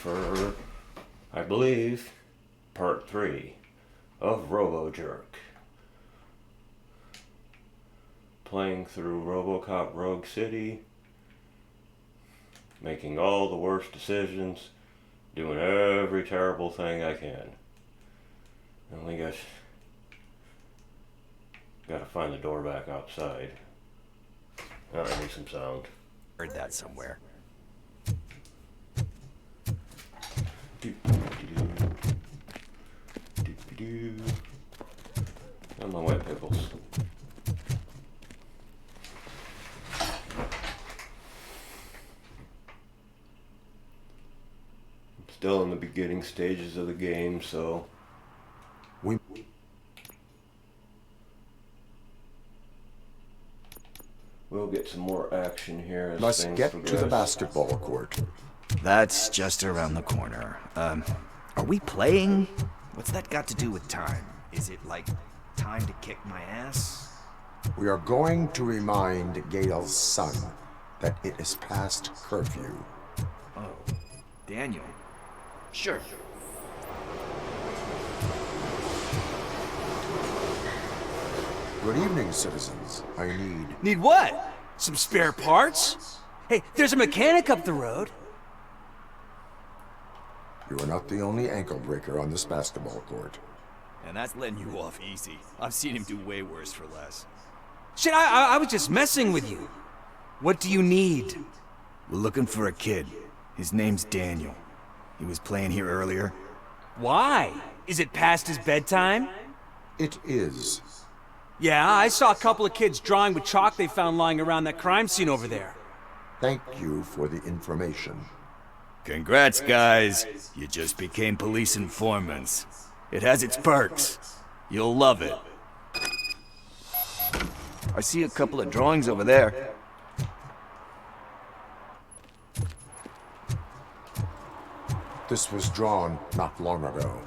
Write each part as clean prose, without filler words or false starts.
for, I believe, part 3 of RoboJerk. Playing through RoboCop Rogue City, making all the worst decisions, doing every terrible thing I can. And we gotta find the door back outside. Oh, I need some sound. Heard that somewhere. And my wet pickles. I'm still in the beginning stages of the game, so we'll get some more action here as Must things get progress. to the basketball court. That's just around the corner. Are we playing? What's that got to do with time? Is it like time to kick my ass? We are going to remind Gale's son that it is past curfew. Oh, Daniel. Sure. Good evening, citizens. I need... Need what? Some spare parts? Hey, there's a mechanic up the road. You are not the only ankle breaker on this basketball court. And that's letting you off easy. I've seen him do way worse for less. Shit, I was just messing with you. What do you need? We're looking for a kid. His name's Daniel. He was playing here earlier. Why? Is it past his bedtime? It is. Yeah, I saw a couple of kids drawing with chalk they found lying around that crime scene over there. Thank you for the information. Congrats, guys. You just became police informants. It has its perks. You'll love it. I see a couple of drawings over there. This was drawn not long ago.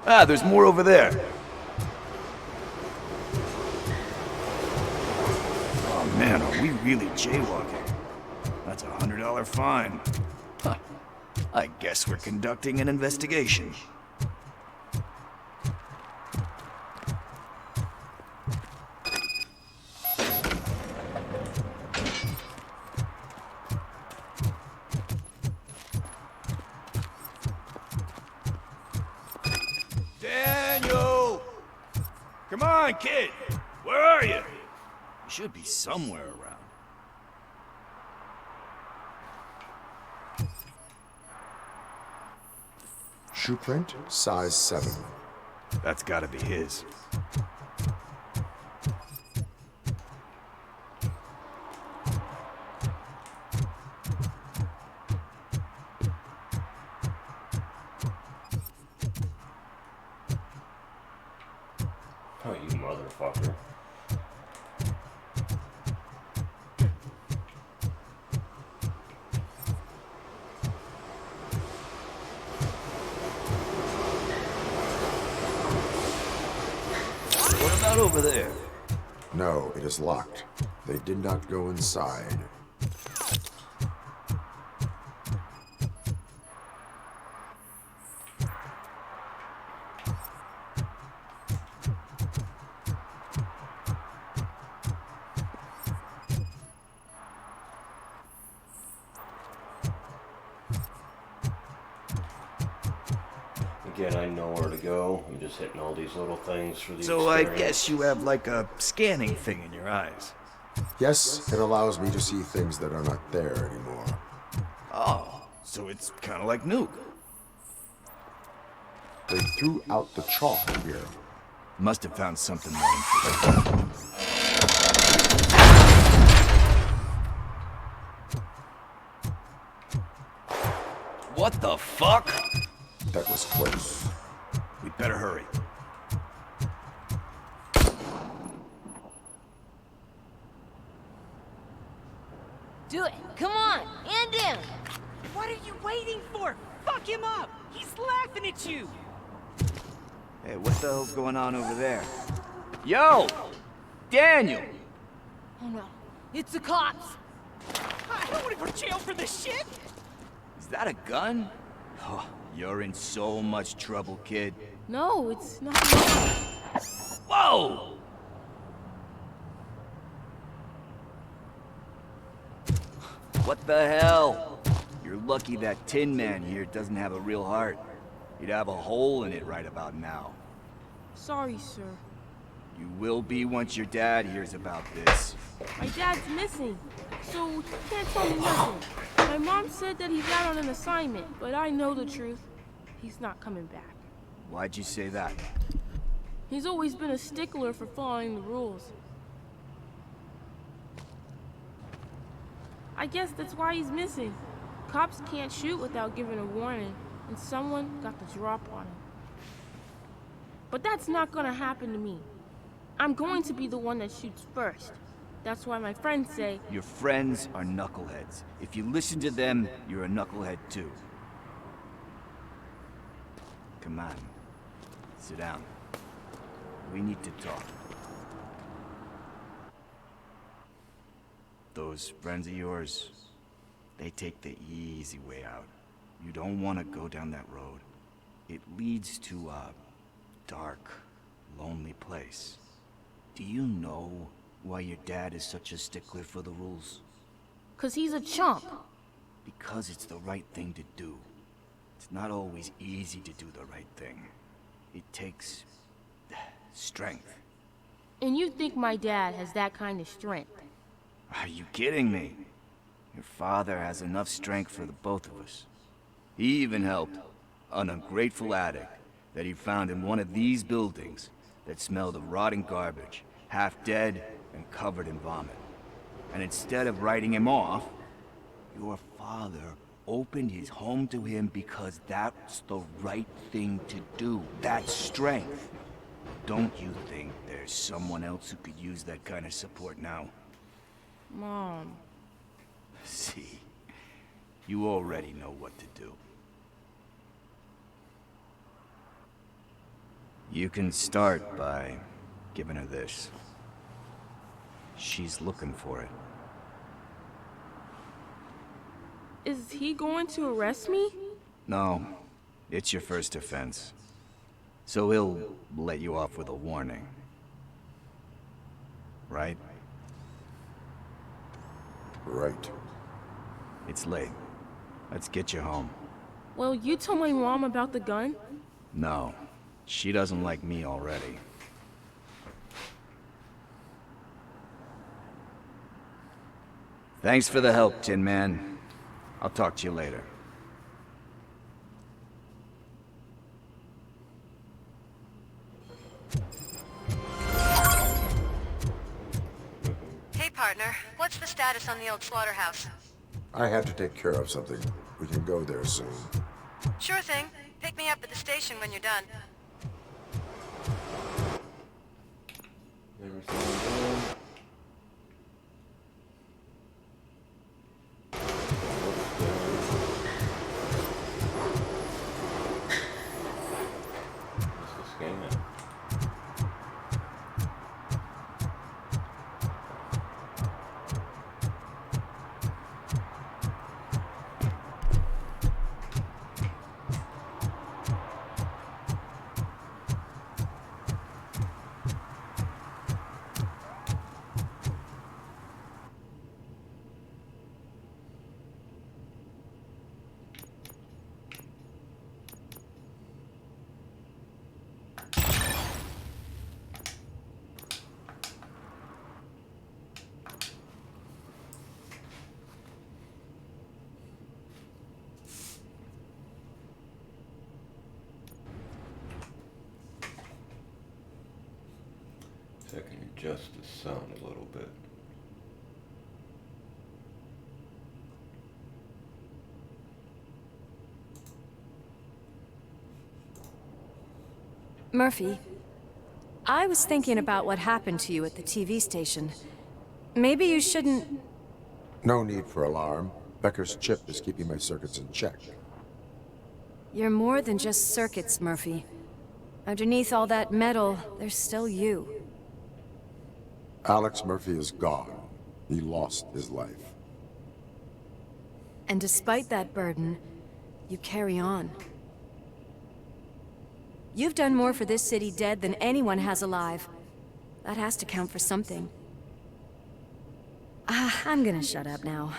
Ah, there's more over there. Oh man, are we really jaywalking? That's a $100 fine. Huh. I guess we're conducting an investigation. Daniel! Come on, kid! Where are you? You should be somewhere around. Shoe print, size 7. That's gotta be his. Oh, you motherfucker. What about over there? No, it is locked. They did not go inside. Again, I know where to go. I'm just hitting all these little things for the So I experience. guess you have like a scanning thing in your eyes. Yes, it allows me to see things that are not there anymore. Oh, so it's kind of like Nuke. They threw out the chalk here. Must have found something more interesting. What the fuck? That was close. We'd better hurry. Do it. Come on. And down. What are you waiting for? Fuck him up! He's laughing at you! Hey, what the hell's going on over there? Yo! Daniel! Oh no. It's the cops. I don't want to go to jail for this shit! Is that a gun? Oh, you're in so much trouble, kid. No, it's not. Whoa! What the hell? You're lucky that Tin Man here doesn't have a real heart. He'd have a hole in it right about now. Sorry, sir. You will be once your dad hears about this. My dad's missing, so he can't tell me nothing. My mom said that he's out on an assignment, but I know the truth. He's not coming back. Why'd you say that? He's always been a stickler for following the rules. I guess that's why he's missing. Cops can't shoot without giving a warning, and someone got the drop on him. But that's not gonna happen to me. I'm going to be the one that shoots first. That's why my friends say... Your friends are knuckleheads. If you listen to them, you're a knucklehead too. Come on. Sit down. We need to talk. Those friends of yours, they take the easy way out. You don't want to go down that road. It leads to a dark, lonely place. Do you know why your dad is such a stickler for the rules? 'Cause he's a chump. Because it's the right thing to do. It's not always easy to do the right thing. It takes strength. And you think my dad has that kind of strength? Are you kidding me? Your father has enough strength for the both of us. He even helped an ungrateful addict that he found in one of these buildings that smelled of rotting garbage, half dead and covered in vomit. And instead of writing him off, your father opened his home to him because that's the right thing to do. That's strength. Don't you think there's someone else who could use that kind of support now? Mom. See, you already know what to do. You can start by giving her this. She's looking for it. Is he going to arrest me? No, it's your first offense. So he'll let you off with a warning. Right? Right. It's late. Let's get you home. Well, you told my mom about the gun? No, she doesn't like me already. Thanks for the help, Tin Man. I'll talk to you later. Hey, partner. What's the status on the old slaughterhouse? I have to take care of something. We can go there soon. Sure thing. Pick me up at the station when you're done. Everything done. So I can adjust the sound a little bit. Murphy, I was thinking about what happened to you at the TV station. Maybe you shouldn't... No need for alarm. Becker's chip is keeping my circuits in check. You're more than just circuits, Murphy. Underneath all that metal, there's still you. Alex Murphy is gone. He lost his life. And despite that burden, you carry on. You've done more for this city dead than anyone has alive. That has to count for something. I'm gonna shut up now.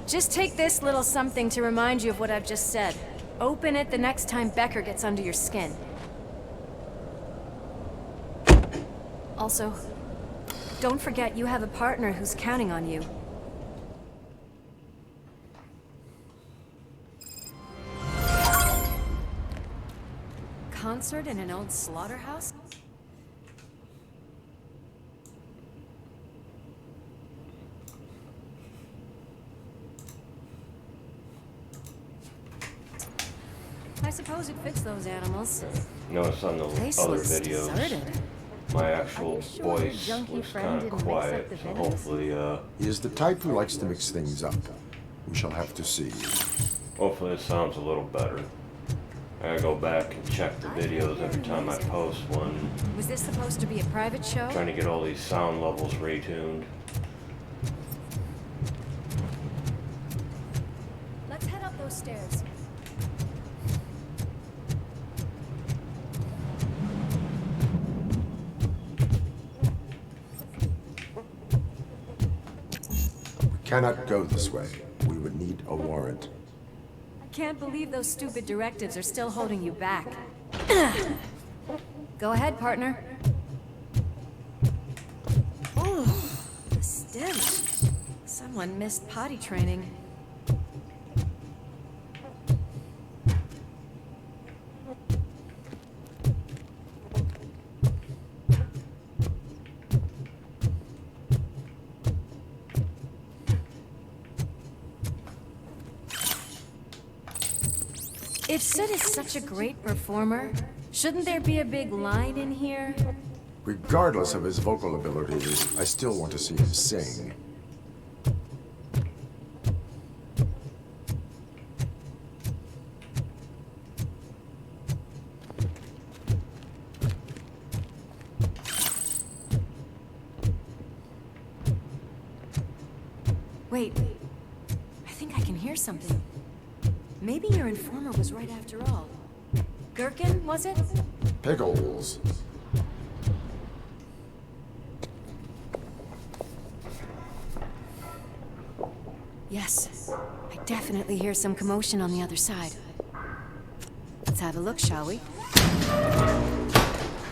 Just take this little something to remind you of what I've just said. Open it the next time Becker gets under your skin. Also, don't forget you have a partner who's counting on you. Concert in an old slaughterhouse? I suppose it fits those animals. Notice on the Place other looks videos, deserted. my actual Are you sure voice your junkie was friend kind of didn't mix up quiet, the so videos? hopefully, He is the type who likes to mix things up. We shall have to see. hopefully it sounds a little better. I gotta go back and check the videos every time I post one, Was this supposed to be a private show? trying to get all these sound levels retuned. Let's head up those stairs. We cannot go this way. We would need a warrant. I can't believe those stupid directives are still holding you back. Go ahead, partner. Oh, the stench. Someone missed potty training. If Sid is such a great performer, shouldn't there be a big line in here? Regardless of his vocal abilities, I still want to see him sing. Wait, I think I can hear something. Maybe your informer was right after all. Gherkin, was it? Pickles. Yes, I definitely hear some commotion on the other side. Let's have a look, shall we?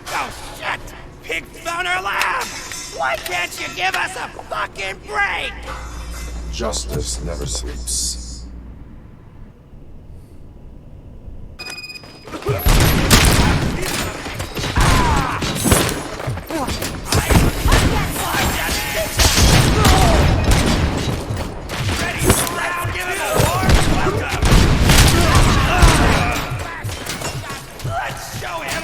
Oh, shit! Pig found our lab! Why can't you give us a fucking break? Justice never sleeps. Let's show him!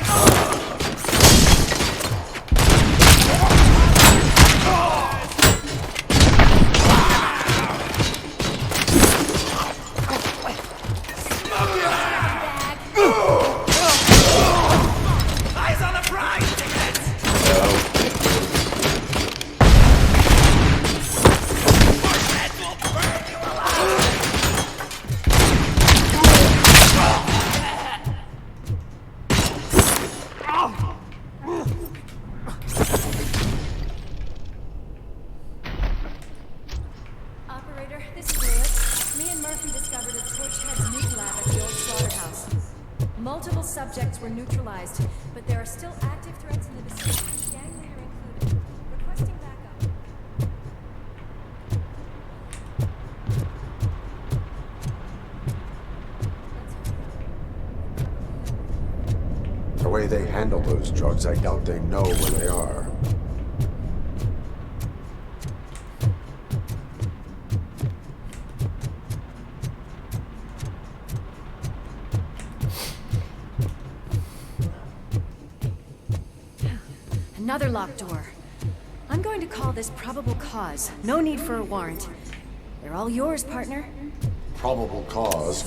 Eyes on the prize tickets! Our heads will burn you alive! Operator, this is Lewis. Me and Murphy discovered a Torchhead's nuke lab at the old slaughterhouse. Multiple subjects were neutralized, but there are still active threats in the vicinity, gang leader included. Requesting backup. The way they handle those drugs, I doubt they know where they are. Another locked door. I'm going to call this probable cause. No need for a warrant. They're all yours, partner. Probable cause.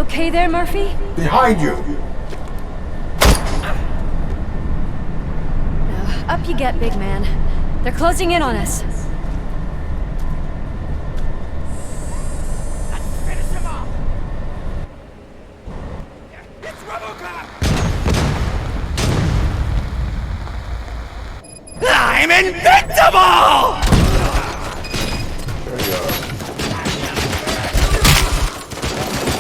okay there, Murphy? Behind you! Up you get, big man. They're closing in on us. Let's finish him off! It's RoboCop! I'm invincible! There you are.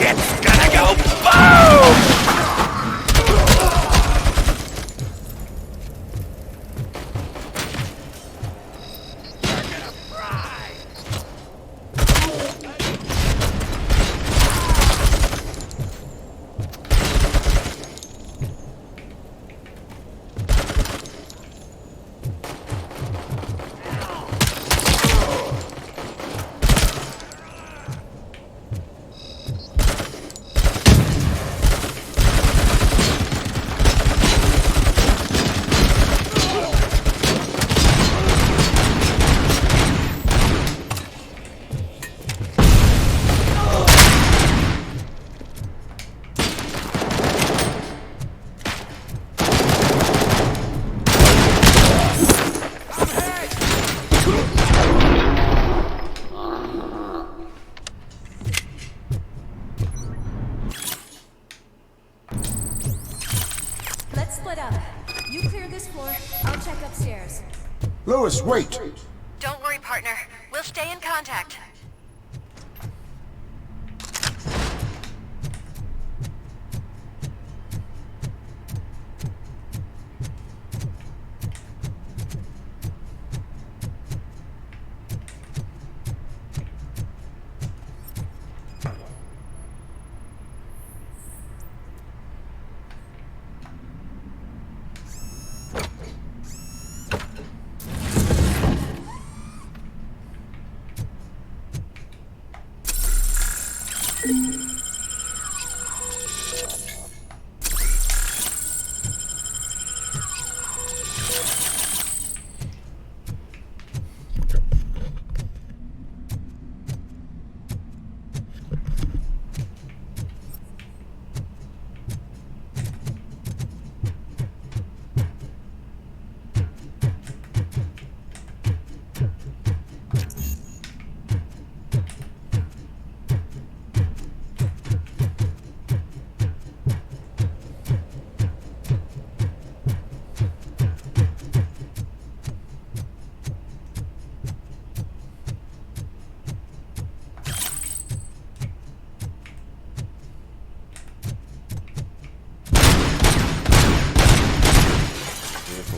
It's gonna go boom! Let's split up. You clear this floor, I'll check upstairs. Louis, wait! Don't worry, partner. We'll stay in contact.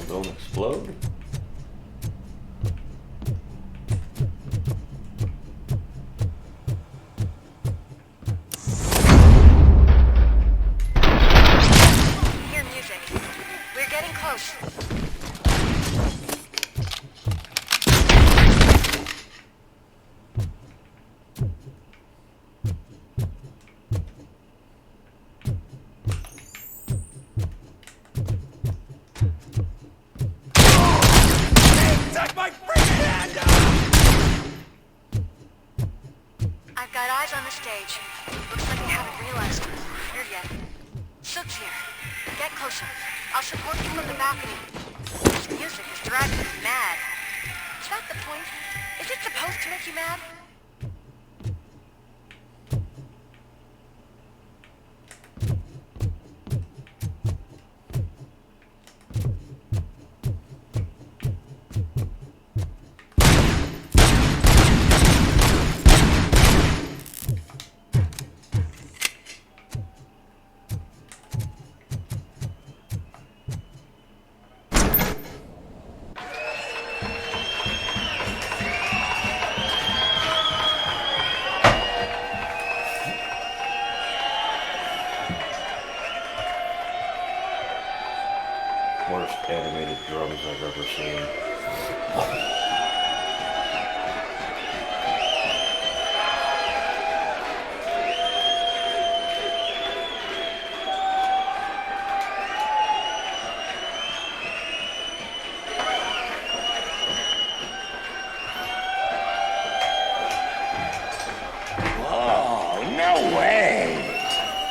Don't explode. Hear music. We're getting close. Take my freaking hand off! I've got eyes on the stage. Looks like they haven't realized we're here yet. Sook's here. Get closer. I'll support you from the balcony. This music is driving me mad. Is that the point? Is it supposed to make you mad? Worst animated drums I've ever seen. Oh, no way!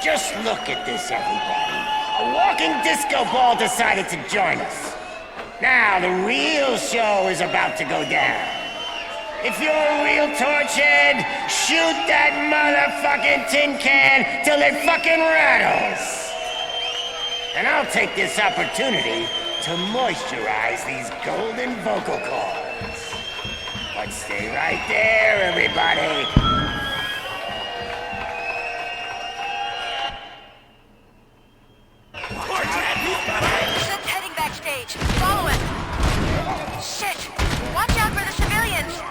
Just look at this, everybody. A walking disco ball decided to join us. Now, the real show is about to go down. If you're a real torchhead, shoot that motherfucking tin can till it fucking rattles. And I'll take this opportunity to moisturize these golden vocal cords. But stay right there, everybody. Shit's heading backstage. Follow him. Shit! Watch out for the civilians!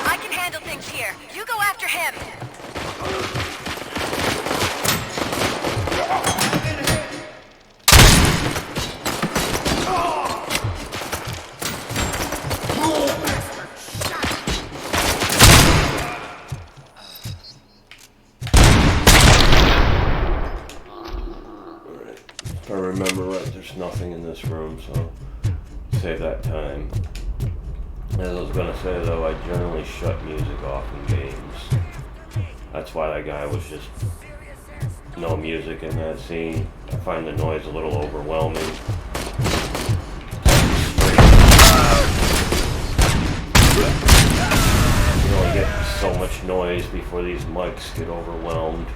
I can handle things here. You go after him. If I remember right, there's nothing in this room, so save that time. As I was gonna say though, I generally shut music off in games. That's why that guy was just no music in that scene. I find the noise a little overwhelming. You only get so much noise before these mics get overwhelmed.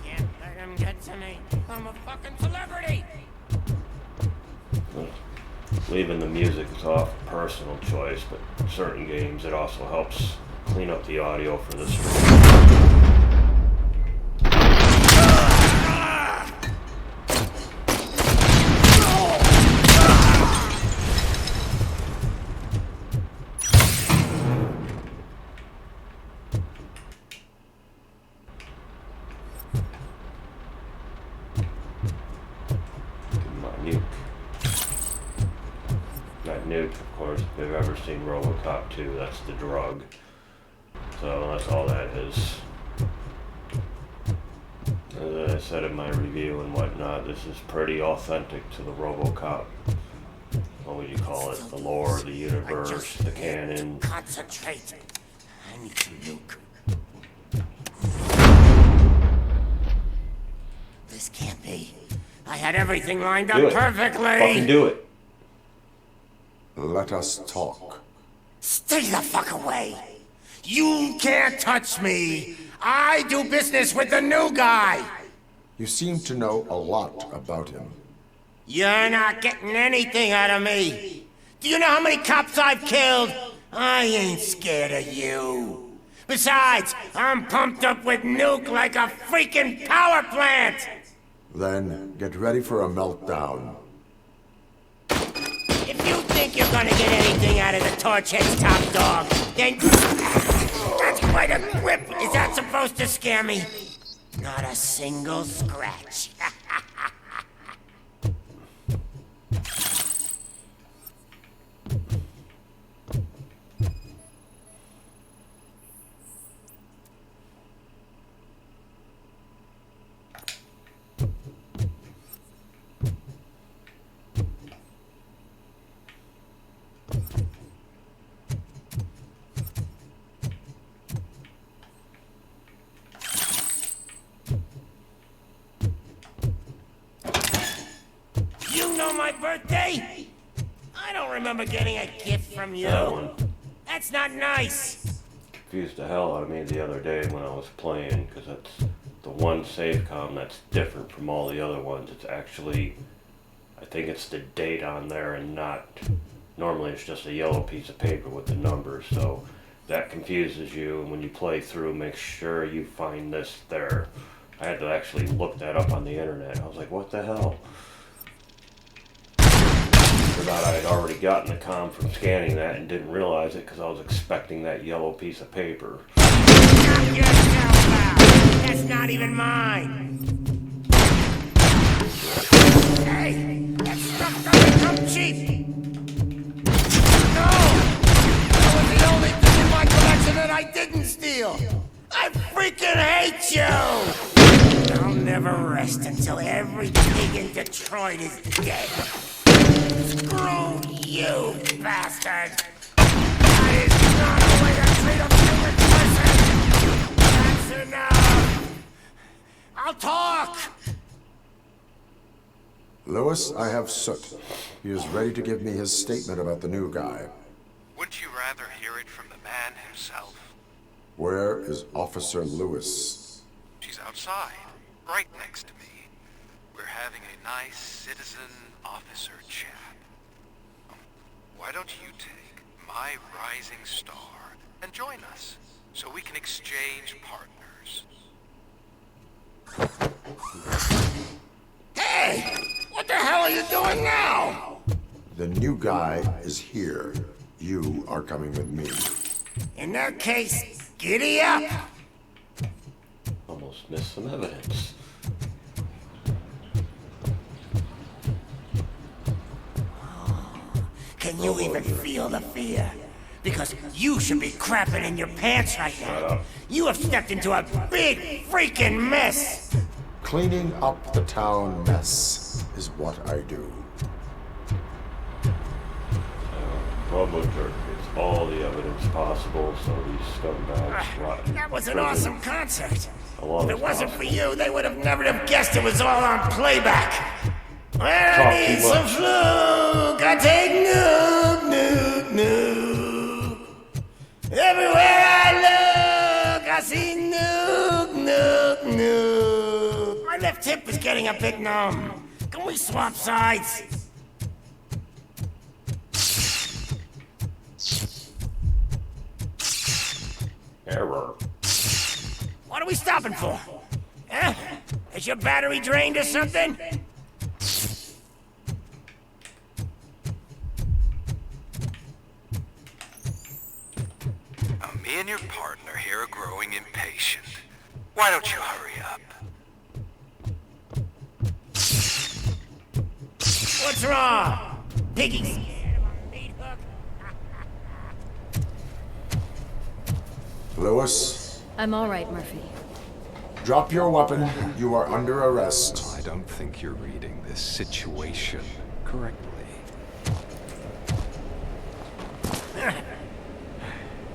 Can't let him get to me. I'm a fucking celebrity. Leaving the music is off, personal choice, but certain games it also helps clean up the audio for the stream. Nuke, of course, if you've ever seen RoboCop 2, that's the drug. So that's all that is. As I said in my review and whatnot, this is pretty authentic to the RoboCop. What would you call it? The lore, the universe, the canon. Concentrate. I need to nuke. This can't be. I had everything lined up perfectly. Fucking do it. Let us talk. Stay the fuck away. You can't touch me. I do business with the new guy. You seem to know a lot about him. You're not getting anything out of me. Do you know how many cops I've killed? I ain't scared of you. Besides, I'm pumped up with nuke like a freaking power plant. Then get ready for a meltdown. If you think you're gonna get anything out of the Torchhead's top dog, then that's quite a grip. Is that supposed to scare me? Not a single scratch. You know my birthday? I don't remember getting a gift from you. That one That's not nice. confused the hell out of me the other day when I was playing, because that's the one save-com that's different from all the other ones. It's actually, I think it's the date on there and not, normally it's just a yellow piece of paper with the numbers, so that confuses you, and when you play through, make sure you find this there. I had to actually look that up on the internet. I was like, what the hell? Forgot I had already gotten the comm from scanning that and didn't realize it because I was expecting that yellow piece of paper. Knock yourself out. That's not even mine. Hey, that struck rest until every pig in Detroit is dead. Screw you, bastard! That is not the way to treat a human person! That's enough! I'll talk! Lewis, I have Soot. He is ready to give me his statement about the new guy. Wouldn't you rather hear it from the man himself? Where is Officer Lewis? She's outside, right next to me. We're having a nice citizen-officer chat. Why don't you take my rising star and join us, so we can exchange partners? Hey! What the hell are you doing now? The new guy is here. You are coming with me. In that case, giddy up! Almost missed some evidence. Can you even feel the fear? Because you should be crapping in your pants right now. You have stepped into a big freaking mess! Cleaning up the town mess is what I do. RoboJerk gets all the evidence possible, so these scumbags rot in That was an prison awesome concert. as long If as it wasn't for possible. you, they would have never have guessed it was all on playback. Well, I Talk need too some much. fluke. I take noob. Everywhere I look, I see noob. My left hip is getting a bit numb. Can we swap sides? Error. What are we stopping for? Huh? Is your battery drained or something? Me and your partner here are growing impatient. Why don't you hurry up? What's wrong? Piggy scared of a meat hook? Lewis, I'm all right, Murphy. drop your weapon. You are under arrest. I don't think you're reading this situation correctly.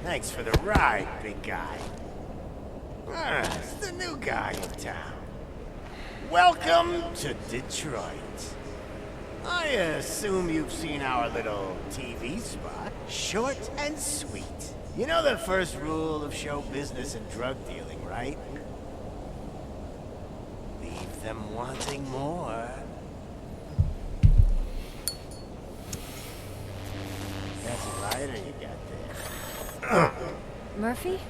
Thanks for the ride, big guy. It's the new guy in town. Welcome to Detroit. I assume you've seen our little TV spot. Short and sweet. You know the first rule of show business and drug dealing, right? Leave them wanting more. That's a lighter you got there. Murphy?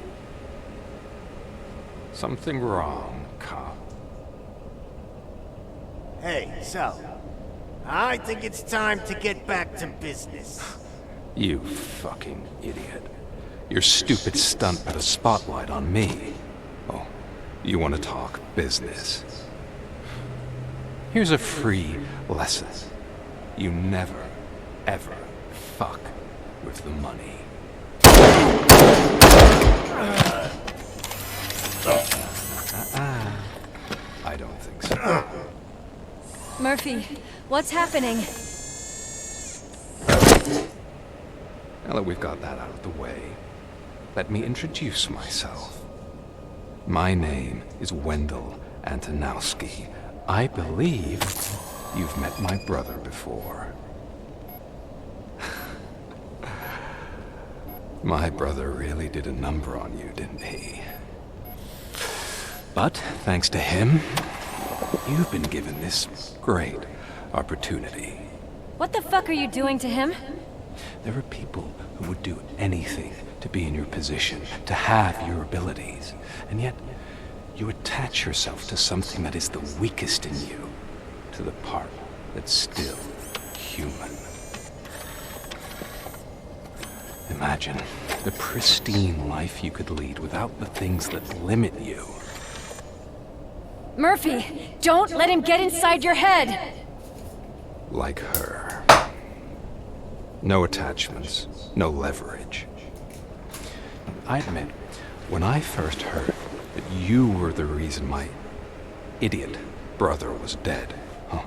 Something wrong, cop. Hey, so, I think it's time to get back to business. You fucking idiot. Your stupid stunt put a spotlight on me. Oh, you want to talk business? Here's a free lesson. You never, ever fuck with the money. I don't think so. Murphy, what's happening? Now that we've got that out of the way, let me introduce myself. My name is Wendell Antonowski. I believe you've met my brother before. My brother really did a number on you, didn't he? But thanks to him, you've been given this great opportunity. What the fuck are you doing to him? There are people who would do anything to be in your position, to have your abilities, and yet you attach yourself to something that is the weakest in you, to the part that's still human. Imagine the pristine life you could lead without the things that limit you. Murphy, don't let him get inside your head! Like her. No attachments, no leverage. I admit, when I first heard that you were the reason my idiot brother was dead. Huh.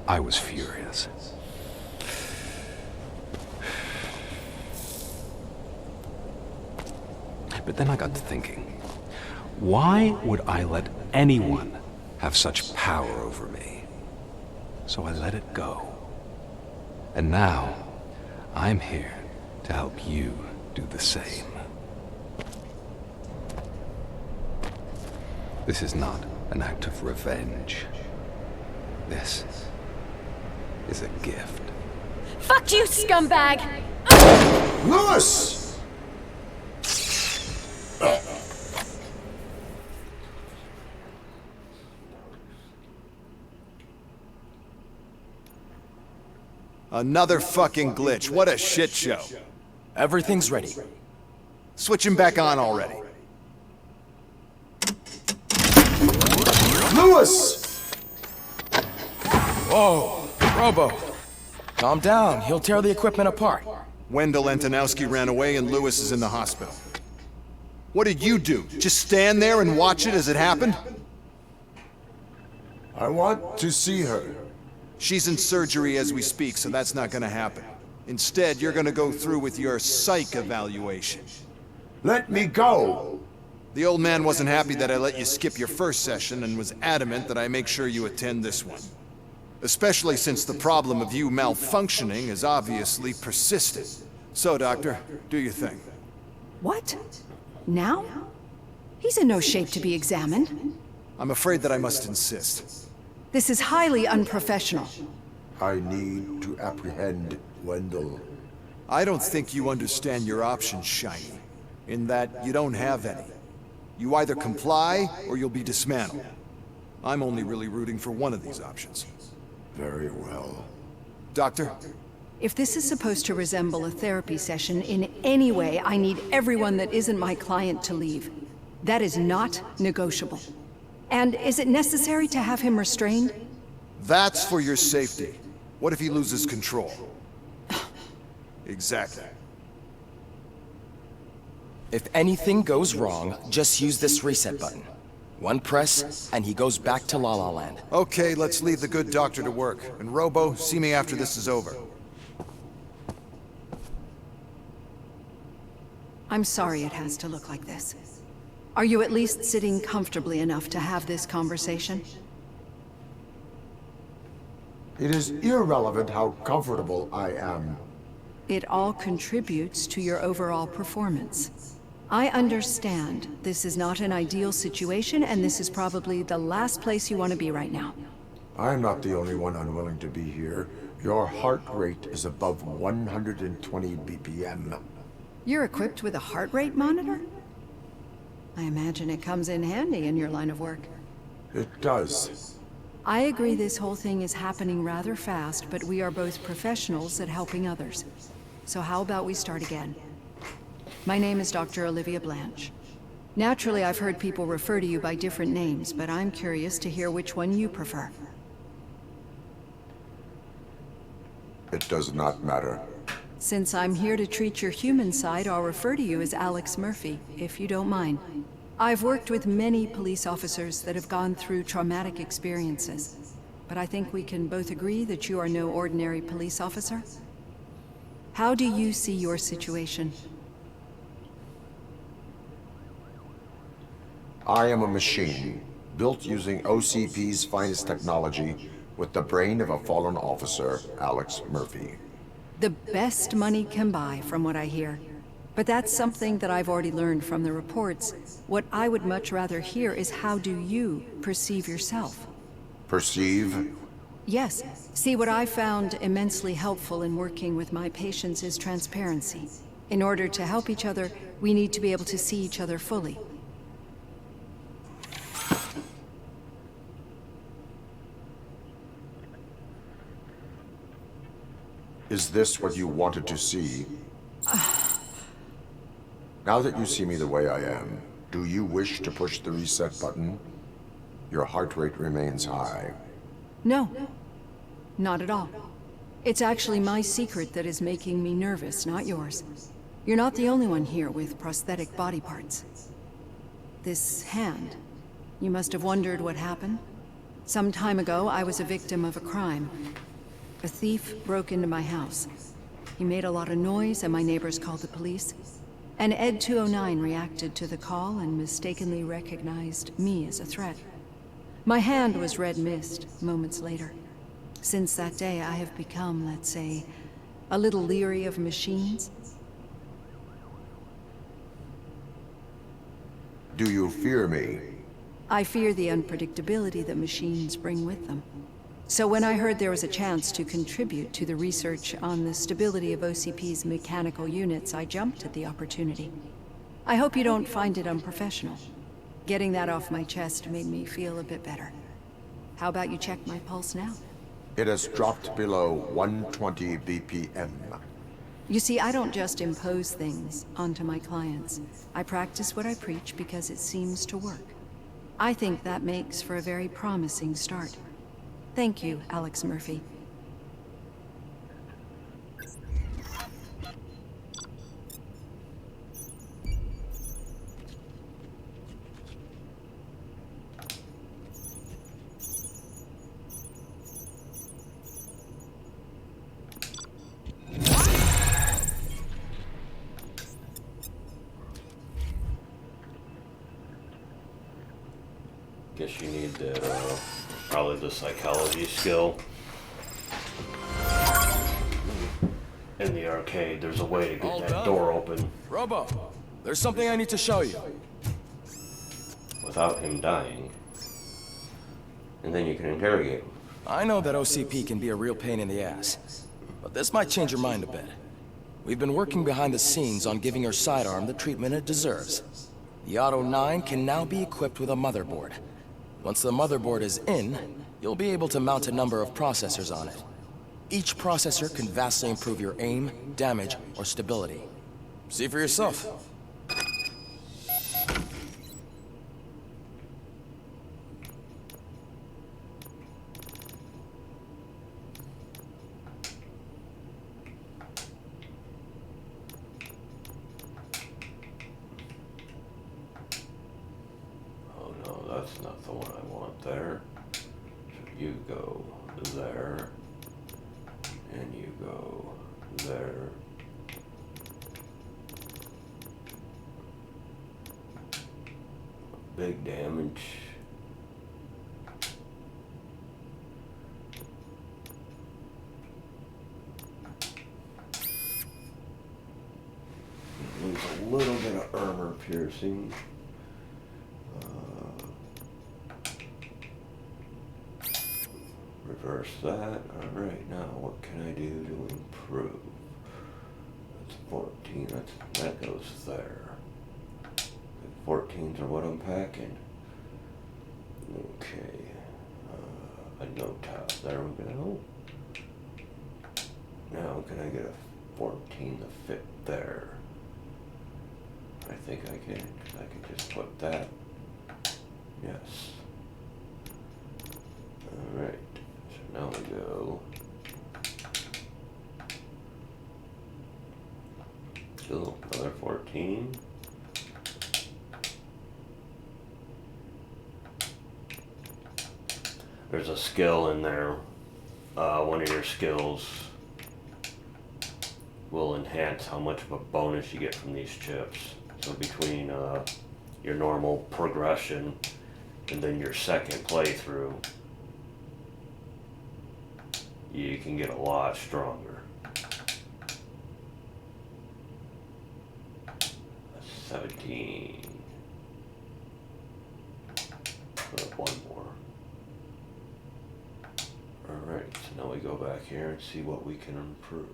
I was furious. But then I got to thinking, why would I let anyone have such power over me? So I let it go. And now, I'm here to help you do the same. This is not an act of revenge. This is a gift. Fuck you, scumbag! Lewis! Another fucking glitch. What a shit show. Everything's ready. Switch him back on already. Lewis! Whoa, Robo. Calm down. He'll tear the equipment apart. Wendell Antonowski ran away and Lewis is in the hospital. What did you do? Just stand there and watch it as it happened? I want to see her. She's in surgery as we speak, so that's not gonna happen. Instead, you're gonna go through with your psych evaluation. Let me go! The old man wasn't happy that I let you skip your first session and was adamant that I make sure you attend this one. Especially since the problem of you malfunctioning is obviously persistent. So, Doctor, do your thing. What? Now? He's in no shape to be examined. I'm afraid that I must insist. This is highly unprofessional. I need to apprehend Wendell. I don't think you understand your options, Shiny. In that you don't have any. You either comply, or you'll be dismantled. I'm only really rooting for one of these options. Very well. Doctor? If this is supposed to resemble a therapy session in any way, I need everyone that isn't my client to leave. That is not negotiable. And is it necessary to have him restrained? That's for your safety. What if he loses control? Exactly. If anything goes wrong, just use this reset button. One press, and he goes back to La La Land. Okay, let's leave the good doctor to work. And Robo, see me after this is over. I'm sorry it has to look like this. Are you at least sitting comfortably enough to have this conversation? It is irrelevant how comfortable I am. It all contributes to your overall performance. I understand this is not an ideal situation, and this is probably the last place you want to be right now. I'm not the only one unwilling to be here. Your heart rate is above 120 BPM. You're equipped with a heart rate monitor? I imagine it comes in handy in your line of work. It does. I agree this whole thing is happening rather fast, but we are both professionals at helping others. So how about we start again? My name is Dr. Olivia Blanche. Naturally, I've heard people refer to you by different names, but I'm curious to hear which one you prefer. It does not matter. Since I'm here to treat your human side, I'll refer to you as Alex Murphy, if you don't mind. I've worked with many police officers that have gone through traumatic experiences, but I think we can both agree that you are no ordinary police officer. How do you see your situation? I am a machine, built using OCP's finest technology, with the brain of a fallen officer, Alex Murphy. The best money can buy, from what I hear. But that's something that I've already learned from the reports. What I would much rather hear is how do you perceive yourself? Perceive? Yes. See, what I found immensely helpful in working with my patients is transparency. In order to help each other, we need to be able to see each other fully. Is this what you wanted to see? Now that you see me the way I am, do you wish to push the reset button? Your heart rate remains high. No. Not at all. It's actually my secret that is making me nervous, not yours. You're not the only one here with prosthetic body parts. This hand, you must have wondered what happened. Some time ago, I was a victim of a crime. A thief broke into my house. He made a lot of noise, and my neighbors called the police. And Ed 209 reacted to the call and mistakenly recognized me as a threat. My hand was red mist moments later. Since that day, I have become, let's say, a little leery of machines. Do you fear me? I fear the unpredictability that machines bring with them. So when I heard there was a chance to contribute to the research on the stability of OCP's mechanical units, I jumped at the opportunity. I hope you don't find it unprofessional. Getting that off my chest made me feel a bit better. How about you check my pulse now? It has dropped below 120 BPM. You see, I don't just impose things onto my clients. I practice what I preach because it seems to work. I think that makes for a very promising start. Thank you, Alex Murphy. Guess you need that, probably the psychology skill. In the arcade, there's a way to get All that done. door open Robo, there's something I need to show you. without him dying. And then you can interrogate him. I know that OCP can be a real pain in the ass, but this might change your mind a bit. We've been working behind the scenes on giving your sidearm the treatment it deserves. The Auto 9 can now be equipped with a motherboard. Once the motherboard is in, you'll be able to mount a number of processors on it. Each processor can vastly improve your aim, damage, or stability. See for yourself. Oh no, that's not the one I want there. So you go there. And you go there. Big damage. Lose a little bit of armor piercing. Reverse that. Alright, now what can I do to improve? That's 14. That goes there. 14s are what I'm packing. Okay. A no top. There we go. Now can I get a 14 to fit there? I think I can. I can just put that. Yes. Alright. So now we go. Cool. Another 14. There's a skill in there. One of your skills will enhance how much of a bonus you get from these chips. So between your normal progression and then your second playthrough, you can get a lot stronger. That's 17. One more. Alright, so now we go back here and see what we can improve.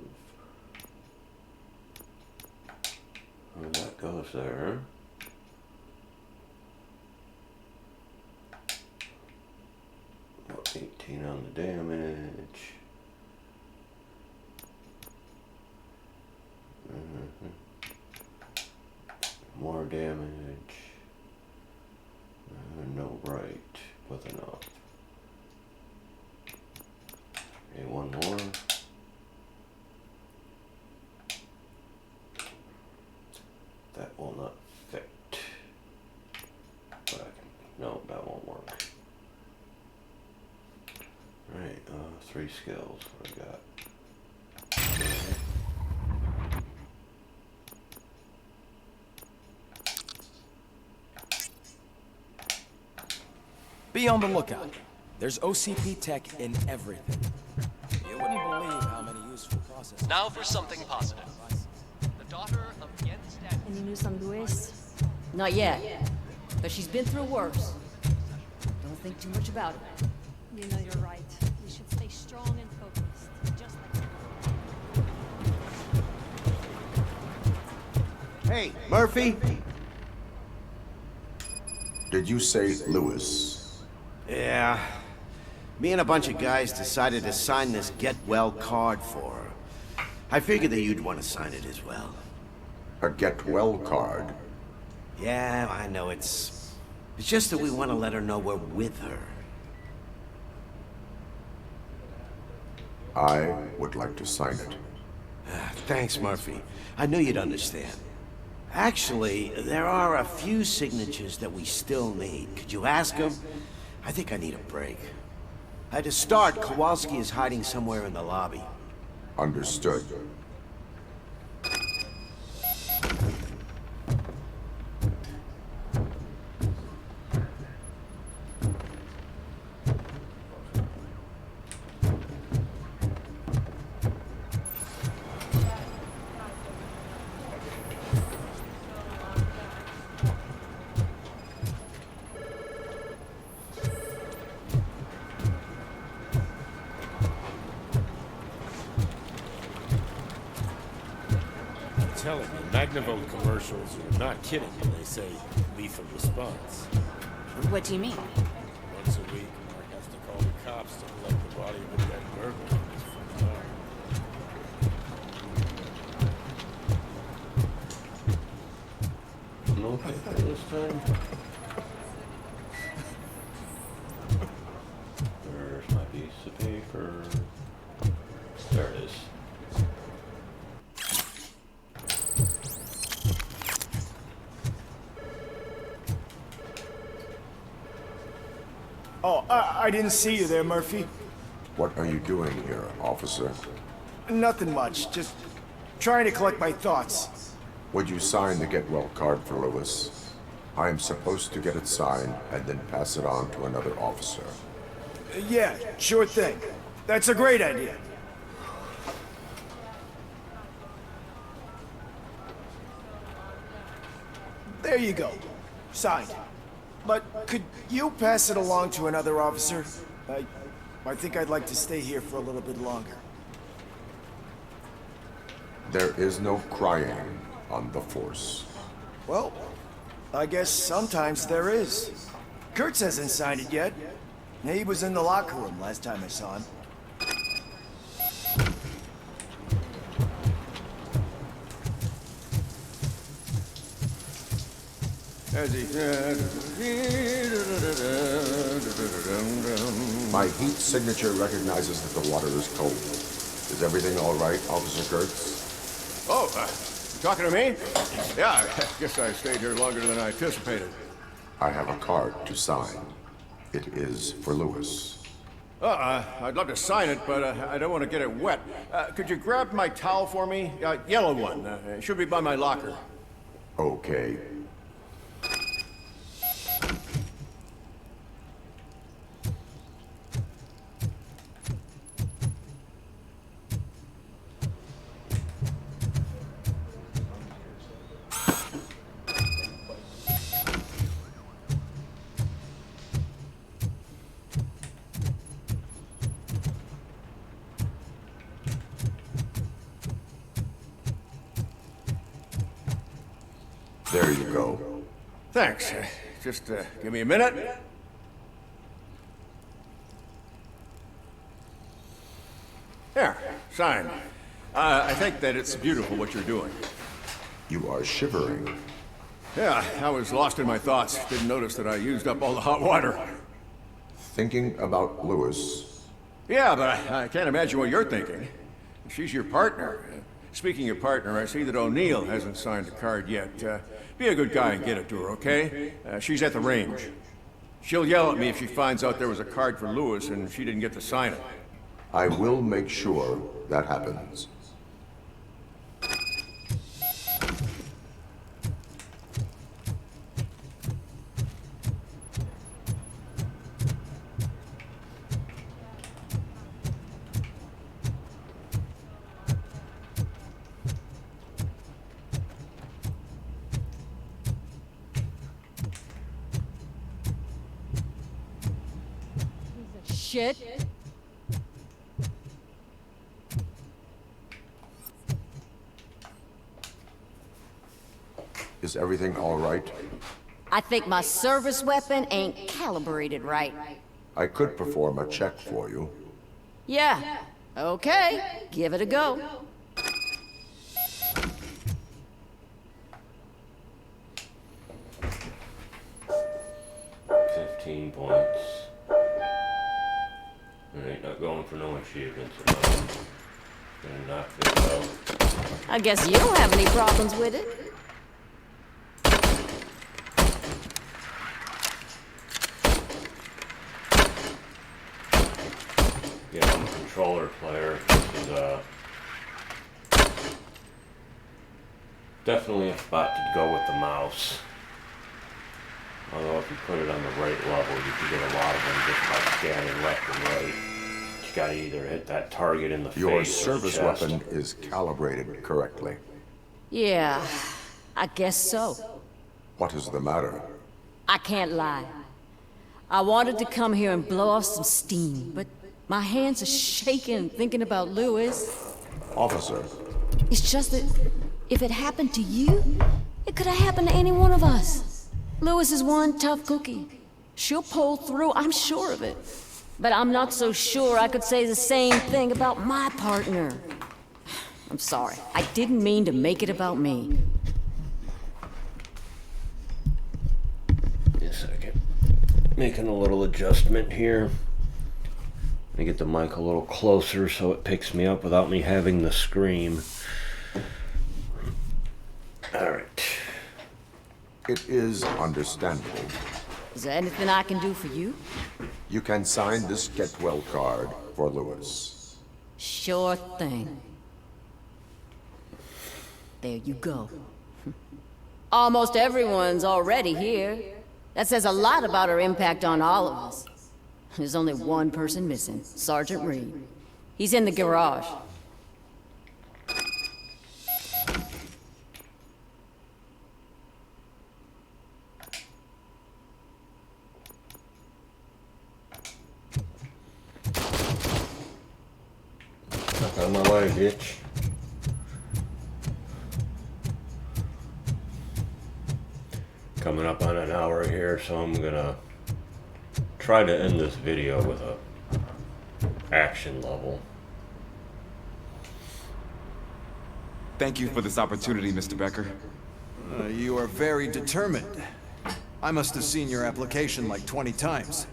And that goes there. About 18 on the damage. More damage. No right with enough. Okay, one more. That will not fit. But I can, no, that won't work. 3 skills. What I got? Be on the lookout. There's OCP tech in everything. You wouldn't believe how many useful processes... Now for something positive. The daughter of Jens Dad. Any news on Luis? Not yet. But she's been through worse. Don't think too much about it. You know you're right. We should stay strong and focused, just like... Hey, Murphy? Did you say Lewis? Yeah. Me and a bunch of guys decided to sign this get well card for her. I figured that you'd want to sign it as well. A get well card? Yeah, I know it's just that we want to let her know we're with her. I would like to sign it. Thanks, Murphy. I knew you'd understand. Actually, there are a few signatures that we still need. Could you ask them? I think I need a break. To start, Kowalski is hiding somewhere in the lobby. Understood. Telling me, Magnavolt commercials are not kidding when they say lethal response. What do you mean? Once a week, Mark has to call the cops to collect the body of a dead burglar in his front yard. No paper this time. Where's my piece of paper? There it is. Oh, I didn't see you there, Murphy. What are you doing here, officer? Nothing much, just trying to collect my thoughts. Would you sign the get well card for Lewis? I am supposed to get it signed and then pass it on to another officer. Yeah, sure thing. That's a great idea. There you go. Signed. But could you pass it along to another officer? I think I'd like to stay here for a little bit longer. There is no crying on the force. Well, I guess sometimes there is. Kurtz hasn't signed it yet. He was in the locker room last time I saw him. My heat signature recognizes that the water is cold. Is everything all right, Officer Kurtz? Oh, you talking to me? Yeah, I guess I stayed here longer than I anticipated. I have a card to sign. It is for Lewis. I'd love to sign it, but I don't want to get it wet. Could you grab my towel for me? Yellow one. It should be by my locker. Okay. There you go. Thanks. Just give me a minute. There, signed. I think that it's beautiful what you're doing. You are shivering. Yeah, I was lost in my thoughts. Didn't notice that I used up all the hot water. Thinking about Lewis. Yeah, but I can't imagine what you're thinking. She's your partner. Speaking of partner, I see that O'Neill hasn't signed the card yet. Be a good guy and get it to her, okay? She's at the range. She'll yell at me if she finds out there was a card for Lewis and she didn't get to sign it. I will make sure that happens. Shit. Is everything all right? I think my service weapon ain't calibrated right. I could perform a check for you. Yeah. Okay. Give it a go. $15. I ain't not going for no achievements or nothing. Gonna knock this out. I guess you don't have any problems with it. Yeah, I'm a controller player. This is definitely a spot to go with the mouse. Although if you put it on the right level, you can get a lot of them just by scanning left and right. You gotta either hit that target in the face or Your the service chest. weapon is calibrated correctly. Yeah, I guess so. What is the matter? I can't lie. I wanted to come here and blow off some steam, but my hands are shaking thinking about Lewis. Officer, It's just that if it happened to you, it could have happened to any one of us. Lewis is one tough cookie. She'll pull through, I'm sure of it. But I'm not so sure I could say the same thing about my partner. I'm sorry. I didn't mean to make it about me. Just a second. Making a little adjustment here. Let me get the mic a little closer so it picks me up without me having to scream. Alright. it is understandable. Is there anything I can do for you? You can sign this get well card for Lewis. Sure thing. There you go. Almost everyone's already here. That says a lot about her impact on all of us. There's only one person missing, Sergeant Reed. He's in the garage. Back on my way, bitch. Coming up on an hour here, so I'm gonna try to end this video with a action level. Thank you for this opportunity, Mr. Becker. You are very determined. I must have seen your application like 20 times.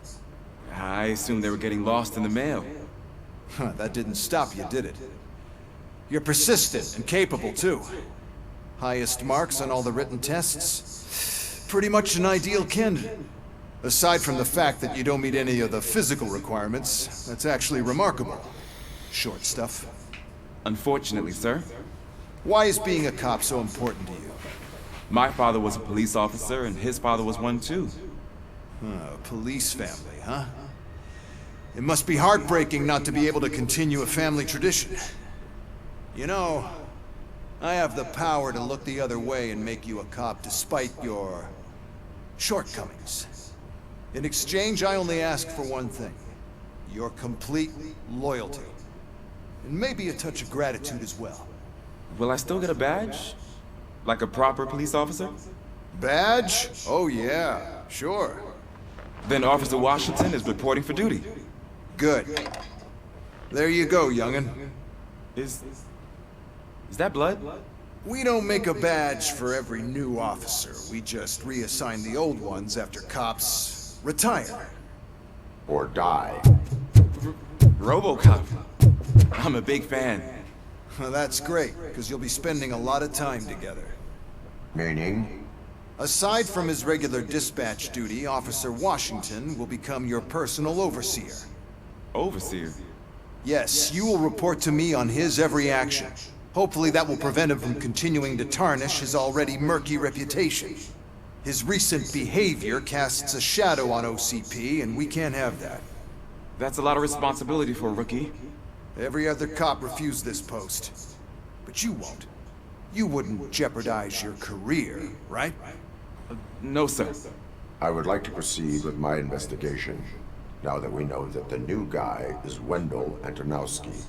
I assumed they were getting lost in the mail. That didn't stop you, did it? You're persistent and capable, too. Highest marks on all the written tests. Pretty much an ideal candidate. Aside from the fact that you don't meet any of the physical requirements, that's actually remarkable. Short stuff. Unfortunately, sir. Why is being a cop so important to you? My father was a police officer, and his father was one too. Police family, huh? It must be heartbreaking not to be able to continue a family tradition. You know, I have the power to look the other way and make you a cop despite your shortcomings. In exchange, I only ask for one thing. Your complete loyalty. And maybe a touch of gratitude as well. Will I still get a badge? Like a proper police officer? Badge? Oh yeah, sure. Then Officer Washington is reporting for duty. Good. There you go, young'un. Is that blood? We don't make a badge for every new officer. We just reassign the old ones after cops retire. Or die. RoboCop. I'm a big fan. Well, that's great, because you'll be spending a lot of time together. Meaning? Aside from his regular dispatch duty, Officer Washington will become your personal overseer. Overseer? Yes, you will report to me on his every action. Hopefully that will prevent him from continuing to tarnish his already murky reputation. His recent behavior casts a shadow on OCP, and we can't have that. That's a lot of responsibility for a rookie. Every other cop refused this post. But you won't. You wouldn't jeopardize your career, right? No, sir. I would like to proceed with my investigation, now that we know that the new guy is Wendell Antonowski.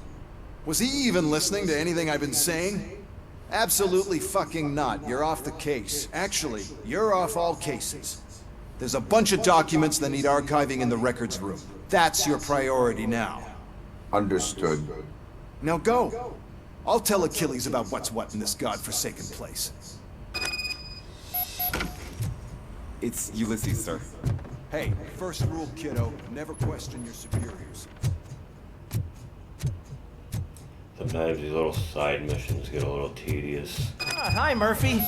Was he even listening to anything I've been saying? Absolutely fucking not. You're off the case. Actually, you're off all cases. There's a bunch of documents that need archiving in the records room. That's your priority now. Understood. Now go. I'll tell Achilles about what's what in this godforsaken place. It's Ulysses, sir. Hey, first rule, kiddo, never question your superiors. Sometimes these little side missions get a little tedious. Hi, Murphy.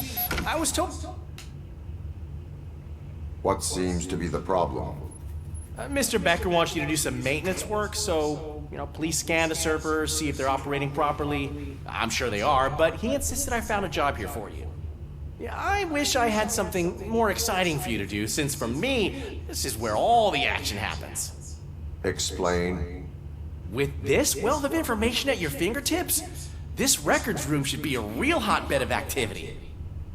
I was told... What seems to be the problem? Mr. Becker wants you to do some maintenance work, so, please scan the servers, see if they're operating properly. I'm sure they are, but he insisted I found a job here for you. Yeah, I wish I had something more exciting for you to do, since for me, this is where all the action happens. Explain. With this wealth of information at your fingertips, this records room should be a real hotbed of activity.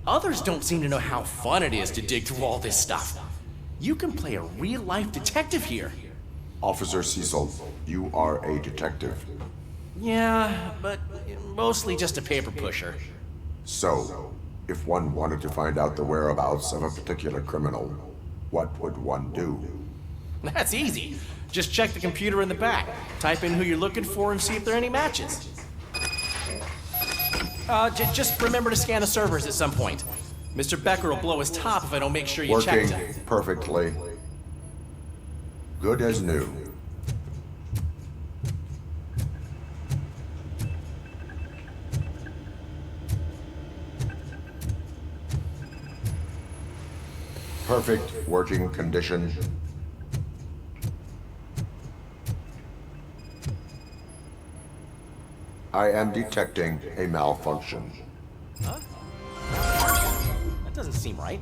Others don't seem to know how fun it is to dig through all this stuff. You can play a real-life detective here. Officer Cecil, you are a detective. Yeah, but mostly just a paper pusher. So, if one wanted to find out the whereabouts of a particular criminal, what would one do? That's easy. Just check the computer in the back, type in who you're looking for, and see if there are any matches. Just remember to scan the servers at some point. Mr. Becker will blow his top if I don't make sure you check them. Working perfectly. Good as new. Perfect working condition. I am detecting a malfunction. Huh? That doesn't seem right.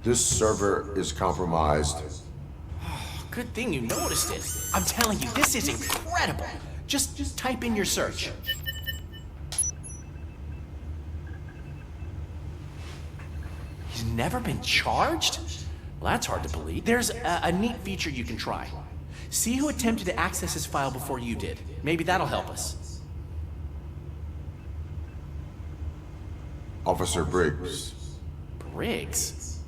This server is compromised. Good thing you noticed it. I'm telling you, this is incredible. Just type in your search. He's never been charged? Well, that's hard to believe. There's a neat feature you can try. See who attempted to access his file before you did. Maybe that'll help us. Officer Briggs. Briggs?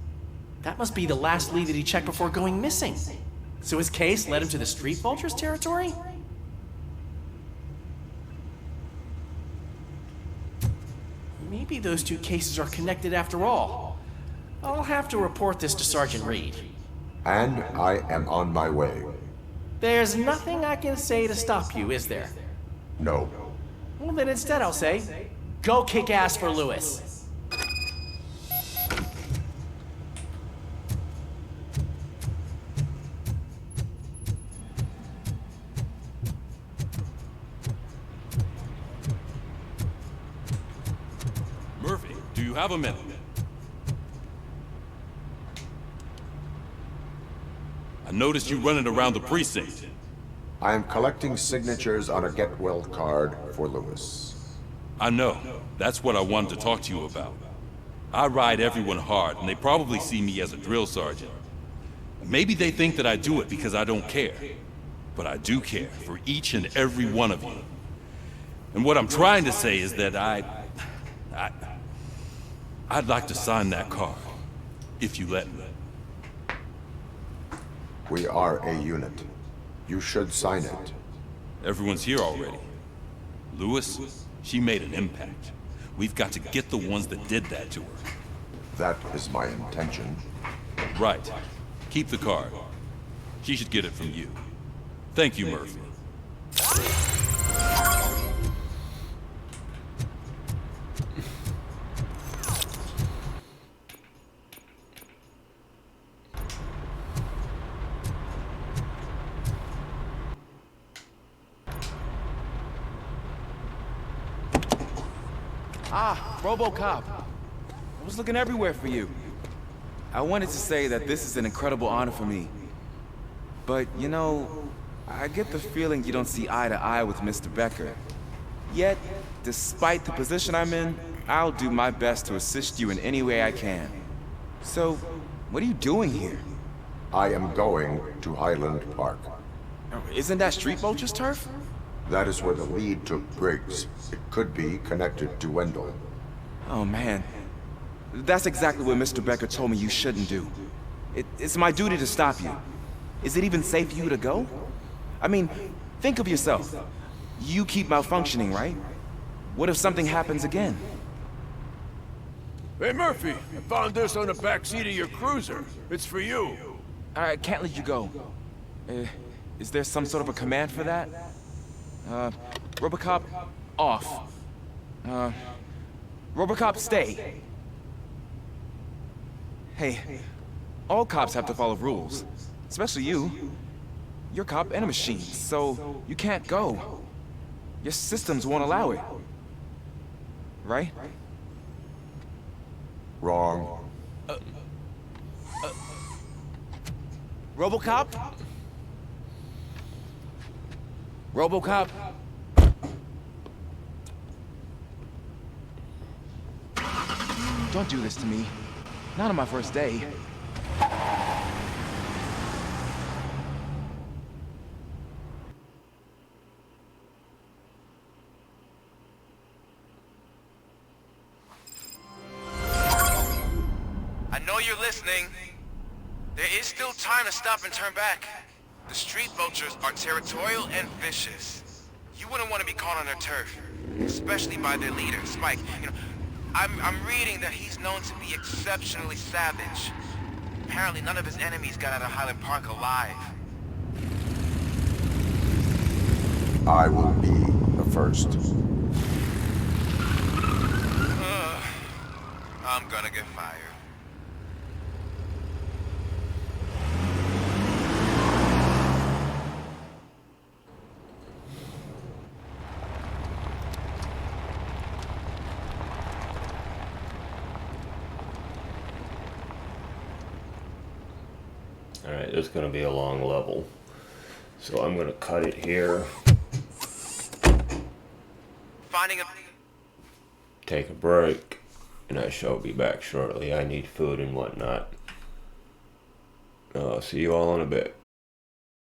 That must be the last lead that he checked before going missing. So his case led him to the Street Vultures territory? Maybe those two cases are connected after all. I'll have to report this to Sergeant Reed. And I am on my way. There's nothing I can say to stop you, is there? No. Well, then instead I'll say, go kick ass for Lewis. Murphy, do you have a minute? I noticed you running around the precinct. I am collecting signatures on a get well card for Lewis. I know. That's what I wanted to talk to you about. I ride everyone hard, and they probably see me as a drill sergeant. Maybe they think that I do it because I don't care. But I do care for each and every one of you. And what I'm trying to say is that I'd like to sign that card, if you let me. We are a unit. You should sign it. Everyone's here already. Lewis, she made an impact. We've got to get the ones that did that to her. That is my intention. Right. Keep the card. She should get it from you. Thank you, Murphy. Ah, RoboCop. I was looking everywhere for you. I wanted to say that this is an incredible honor for me. But, you know, I get the feeling you don't see eye to eye with Mr. Becker. Yet, despite the position I'm in, I'll do my best to assist you in any way I can. So, what are you doing here? I am going to Highland Park. Isn't that Street Vulture's turf? That is where the lead took Briggs. It could be connected to Wendell. Oh, man. That's exactly what Mr. Becker told me you shouldn't do. It's my duty to stop you. Is it even safe for you to go? I mean, think of yourself. You keep malfunctioning, right? What if something happens again? Hey, Murphy, I found this on the back seat of your cruiser. It's for you. I can't let you go. Is there some sort of a command for that? RoboCop, off. RoboCop, stay. Hey, all cops have to follow rules. Especially you. You're a cop and a machine, so you can't go. Your systems won't allow it. Right? Wrong. RoboCop? RoboCop? Don't do this to me. Not on my first day. I know you're listening. There is still time to stop and turn back. The street vultures are territorial and vicious. You wouldn't want to be caught on their turf, especially by their leader, Spike. You know, I'm reading that he's known to be exceptionally savage. Apparently none of his enemies got out of Highland Park alive. I will be the first. I'm gonna get fired. Alright, this is going to be a long level. So I'm going to cut it here. Finding a... Take a break. And I shall be back shortly. I need food and whatnot. See you all in a bit.